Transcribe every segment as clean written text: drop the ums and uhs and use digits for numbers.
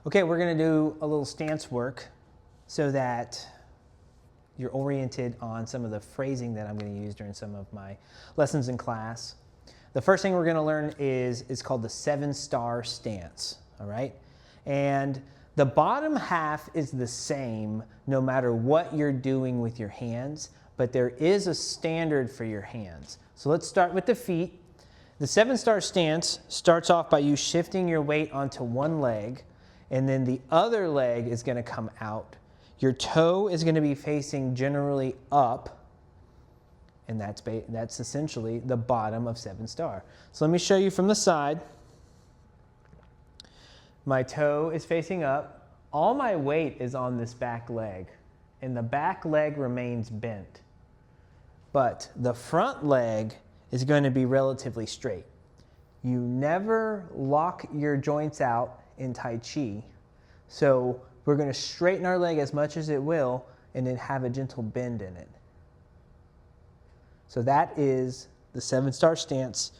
Okay, we're gonna do a little stance work so that you're oriented on some of the phrasing that I'm gonna use during some of my lessons in class. The first thing we're gonna learn is called the 7-star stance, all right? And the bottom half is the same no matter what you're doing with your hands, but there is a standard for your hands. So let's start with the feet. The 7-star stance starts off by you shifting your weight onto one leg, and then the other leg is gonna come out. Your toe is gonna be facing generally up, and that's essentially the bottom of 7-star. So let me show you from the side. My toe is facing up. All my weight is on this back leg, and the back leg remains bent. But the front leg is going to be relatively straight. You never lock your joints out in Tai Chi. So we're going to straighten our leg as much as it will and then have a gentle bend in it. So that is the 7-star stance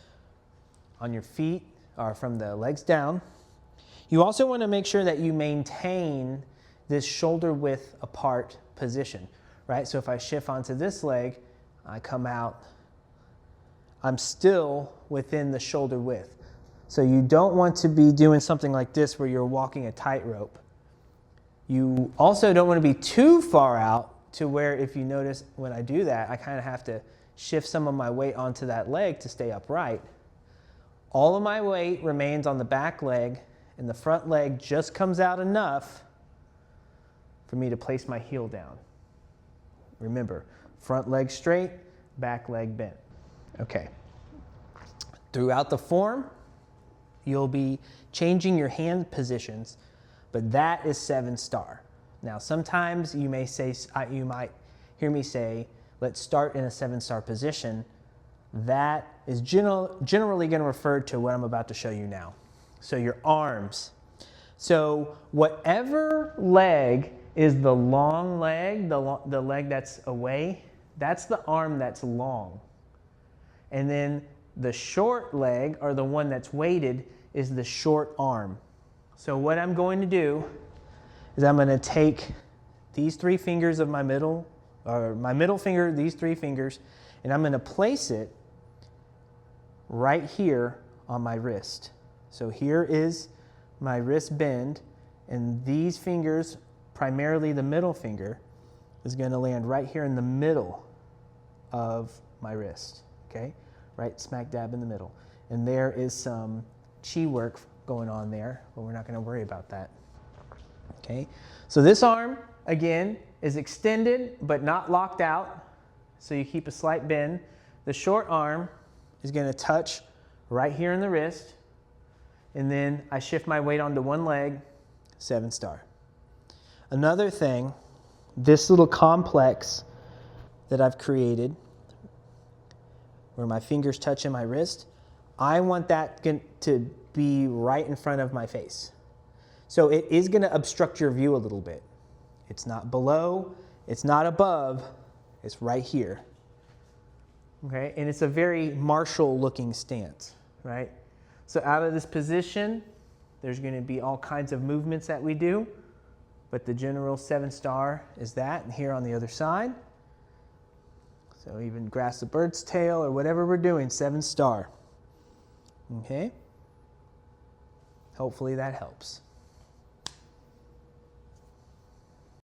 on your feet, or from the legs down. You also want to make sure that you maintain this shoulder width apart position, right? So if I shift onto this leg, I come out, I'm still within the shoulder width. So you don't want to be doing something like this where you're walking a tightrope. You also don't want to be too far out to where, if you notice when I do that, I kind of have to shift some of my weight onto that leg to stay upright. All of my weight remains on the back leg, and the front leg just comes out enough for me to place my heel down. Remember, front leg straight, back leg bent. Okay. Throughout the form, you'll be changing your hand positions, but that is 7-star. Now, sometimes you might hear me say, let's start in a 7-star position. That is generally going to refer to what I'm about to show you now. So your arms. So whatever leg is the long leg, the leg that's away, that's the arm that's long. And then the short leg, or the one that's weighted, is the short arm. So what I'm going to do is I'm going to take these 3 fingers of my middle finger, these 3 fingers, and I'm going to place it right here on my wrist. So here is my wrist bend, and these fingers, primarily the middle finger, is going to land right here in the middle of my wrist, okay? Right smack dab in the middle. And there is some chi work going on there, but we're not going to worry about that, okay? So this arm, again, is extended but not locked out, so you keep a slight bend. The short arm is going to touch right here in the wrist, and then I shift my weight onto one leg, 7-star. Another thing, this little complex that I've created where my fingers touch in my wrist, I want that to be right in front of my face. So it is going to obstruct your view a little bit. It's not below, it's not above, it's right here. Okay, and it's a very martial looking stance, right? So out of this position, there's going to be all kinds of movements that we do, but the general 7-star is that. And here on the other side, so even grasp the bird's tail or whatever we're doing, 7-star. Okay? Hopefully that helps.